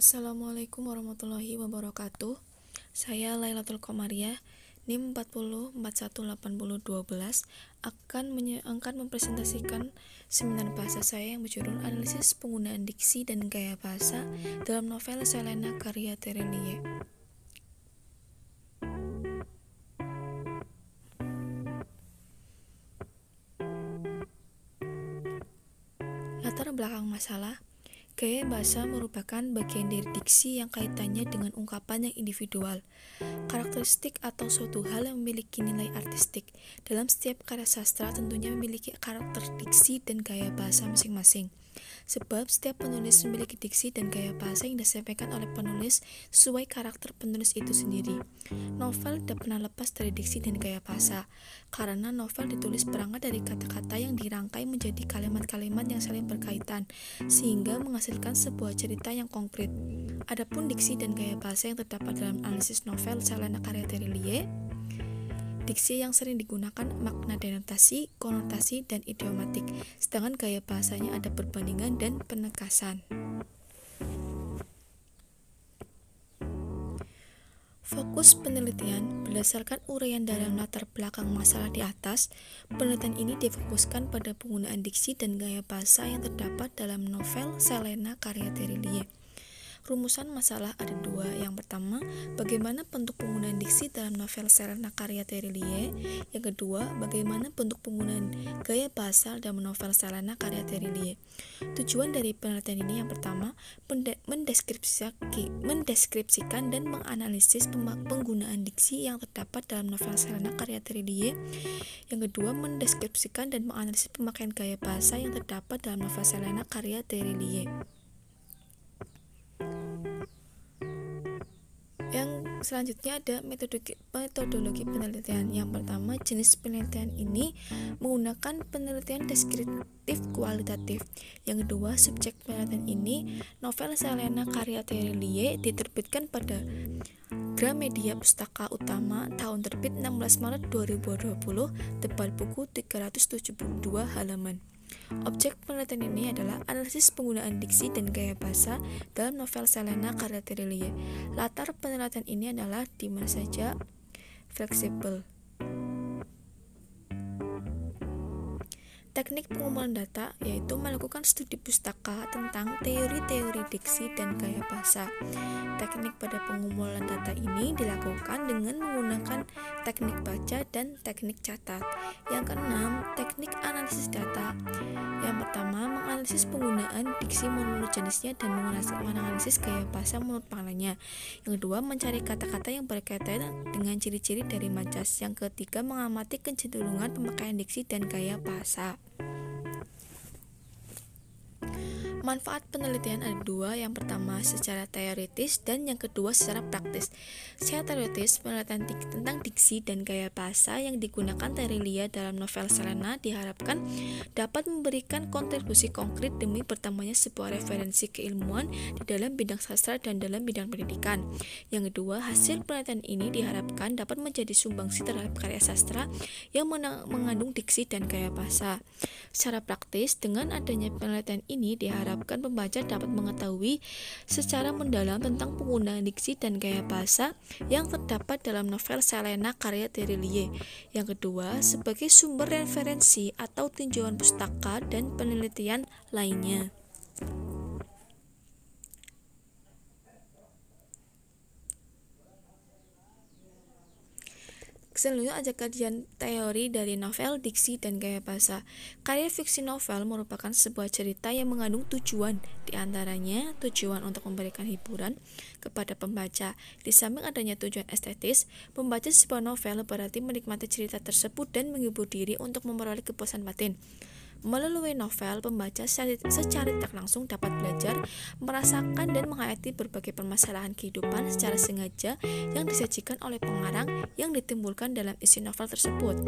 Assalamualaikum warahmatullahi wabarakatuh. Saya Lailatul Qomariah, NIM 40418012 akan mempresentasikan seminar bahasa saya yang berjudul Analisis Penggunaan Diksi dan Gaya Bahasa dalam novel Selena karya Terelie. Latar belakang masalah. Gaya bahasa merupakan bagian dari diksi yang kaitannya dengan ungkapan yang individual, karakteristik atau suatu hal yang memiliki nilai artistik. Dalam setiap karya sastra tentunya memiliki karakter diksi dan gaya bahasa masing-masing. Sebab setiap penulis memiliki diksi dan gaya bahasa yang disampaikan oleh penulis sesuai karakter penulis itu sendiri. Novel tidak pernah lepas dari diksi dan gaya bahasa, karena novel ditulis berangkat dari kata-kata yang dirangkai menjadi kalimat-kalimat yang saling berkaitan, sehingga menghasilkan sebuah cerita yang konkret. Adapun diksi dan gaya bahasa yang terdapat dalam analisis novel Selena karya Terelie, diksi yang sering digunakan makna denotasi, konotasi, dan idiomatik, sedangkan gaya bahasanya ada perbandingan dan penekasan. Fokus penelitian berdasarkan uraian dalam latar belakang masalah di atas. Penelitian ini difokuskan pada penggunaan diksi dan gaya bahasa yang terdapat dalam novel Selena karya Terelie. Rumusan masalah ada dua. Yang pertama, bagaimana bentuk penggunaan diksi dalam novel Selena karya Terelie. Yang kedua, bagaimana bentuk penggunaan gaya bahasa dalam novel Selena karya Terelie. Tujuan dari penelitian ini yang pertama, mendeskripsikan dan menganalisis penggunaan diksi yang terdapat dalam novel Selena karya Terelie. Yang kedua, mendeskripsikan dan menganalisis pemakaian gaya bahasa yang terdapat dalam novel Selena karya Terelie. Yang selanjutnya ada metodologi penelitian. Yang pertama, jenis penelitian ini menggunakan penelitian deskriptif kualitatif. Yang kedua, subjek penelitian ini novel Selena karya Terelie diterbitkan pada Gramedia Pustaka Utama, tahun terbit 16 Maret 2020, tebal buku 372 halaman. Objek penelitian ini adalah analisis penggunaan diksi dan gaya bahasa dalam novel Selena karya Terelie. Latar penelitian ini adalah di mana saja fleksibel. Teknik pengumpulan data yaitu melakukan studi pustaka tentang teori-teori diksi dan gaya bahasa. Teknik pada pengumpulan data ini dilakukan dengan menggunakan teknik baca dan teknik catat. Yang keenam, teknik analisis data. Yang pertama, menganalisis penggunaan diksi menurut jenisnya dan menganalisis gaya bahasa menurut maknanya. Yang kedua, mencari kata-kata yang berkaitan dengan ciri-ciri dari majas. Yang ketiga, mengamati kecenderungan pemakaian diksi dan gaya bahasa. Manfaat penelitian ada dua. Yang pertama secara teoritis dan yang kedua secara praktis. Secara teoritis, penelitian tentang diksi dan gaya bahasa yang digunakan Terelie dalam novel Selena diharapkan dapat memberikan kontribusi konkret demi bertambahnya sebuah referensi keilmuan di dalam bidang sastra dan dalam bidang pendidikan. Yang kedua, hasil penelitian ini diharapkan dapat menjadi sumbangsi terhadap karya sastra yang mengandung diksi dan gaya bahasa. Secara praktis, dengan adanya penelitian ini diharapkan pembaca dapat mengetahui secara mendalam tentang penggunaan diksi dan gaya bahasa yang terdapat dalam novel Selena karya Terelie. Yang kedua, sebagai sumber referensi atau tinjauan pustaka dan penelitian lainnya. Selanjutnya ada kajian teori dari novel, diksi, dan gaya bahasa. Karya fiksi novel merupakan sebuah cerita yang mengandung tujuan, diantaranya tujuan untuk memberikan hiburan kepada pembaca. Di samping adanya tujuan estetis, membaca sebuah novel berarti menikmati cerita tersebut dan menghibur diri untuk memperoleh kepuasan batin. Melalui novel, pembaca secara tidak langsung dapat belajar, merasakan dan menghayati berbagai permasalahan kehidupan secara sengaja yang disajikan oleh pengarang yang ditimbulkan dalam isi novel tersebut.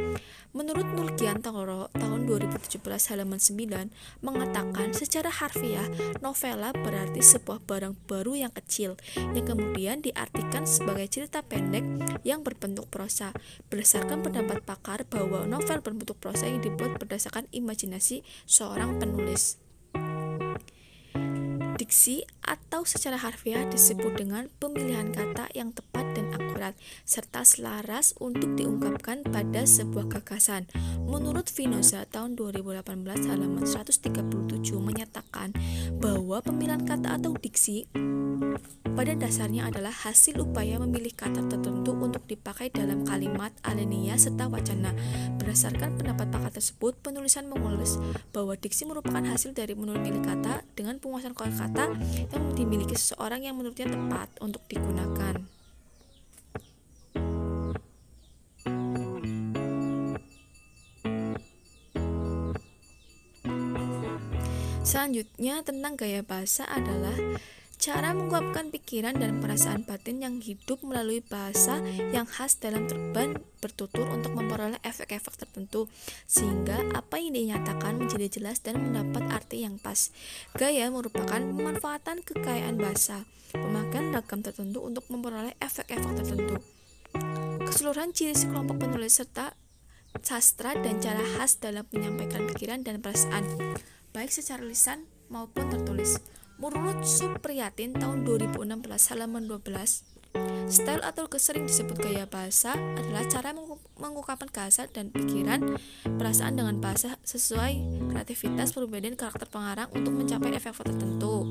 Menurut Nurkian Toro tahun 2017 halaman 9 mengatakan secara harfiah, novela berarti sebuah barang baru yang kecil yang kemudian diartikan sebagai cerita pendek yang berbentuk prosa. Berdasarkan pendapat pakar bahwa novel berbentuk prosa yang dibuat berdasarkan imajinasi seorang penulis. Diksi atau secara harfiah disebut dengan pemilihan kata yang tepat dan akurat, serta selaras untuk diungkapkan pada sebuah gagasan. Menurut Vinoza tahun 2018 halaman 137 menyatakan bahwa pemilihan kata atau diksi pada dasarnya adalah hasil upaya memilih kata tertentu untuk dipakai dalam kalimat, alinea, serta wacana. Berdasarkan pendapat pakar tersebut, penulisan menulis bahwa diksi merupakan hasil dari memilih kata dengan penguasaan kata yang dimiliki seseorang yang menurutnya tepat untuk digunakan. Selanjutnya tentang gaya bahasa adalah cara mengungkapkan pikiran dan perasaan batin yang hidup melalui bahasa yang khas dalam terban bertutur untuk memperoleh efek-efek tertentu, sehingga apa yang dinyatakan menjadi jelas dan mendapat arti yang pas. Gaya merupakan pemanfaatan kekayaan bahasa, pemakaian ragam tertentu untuk memperoleh efek-efek tertentu. Keseluruhan ciri kelompok penulis serta sastra dan cara khas dalam menyampaikan pikiran dan perasaan, baik secara lisan maupun tertulis. Menurut Supriyatin tahun 2016 halaman 12, style atau sering disebut gaya bahasa adalah cara mengungkapkan bahasa dan pikiran, perasaan dengan bahasa sesuai kreativitas perbedaan karakter pengarang untuk mencapai efek tertentu.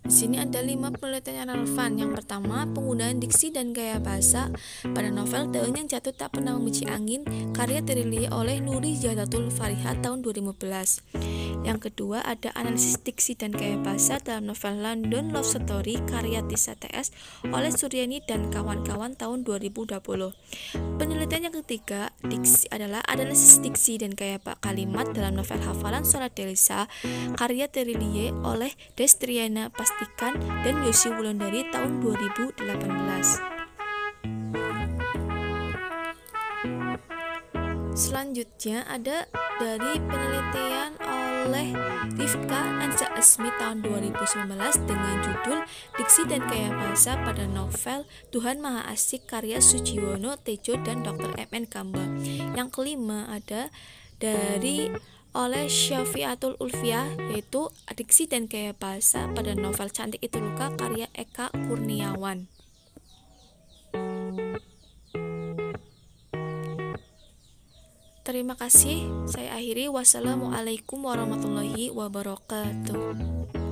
Di sini ada 5 penelitian yang relevan. Yang pertama, penggunaan diksi dan gaya bahasa pada novel Daun yang Jatuh Tak Pernah Membenci Angin karya dirilis oleh Nuri Jadatul Fariha tahun 2015. Yang kedua, ada analisis diksi dan gaya bahasa dalam novel London Love Story karya Tisa TS oleh Suryani dan kawan-kawan tahun 2020. Penelitian yang ketiga, diksi adalah analisis diksi dan gaya kalimat dalam novel Hafalan Sholat Delisa karya dirilis oleh Destriana Pastikan dan Yosi Wulandari tahun 2018. Selanjutnya ada dari penelitian oleh Rifka Anja Asmi tahun 2019 dengan judul Diksi dan Gaya Bahasa pada novel Tuhan Maha Asik karya Sujiwono Tejo dan Dr. M.N. Kamba. Yang kelima ada dari oleh Syafiatul Ulfiah, yaitu Diksi dan Gaya Bahasa pada novel Cantik Itu Luka karya Eka Kurniawan. Terima kasih, saya akhiri. Wassalamualaikum warahmatullahi wabarakatuh.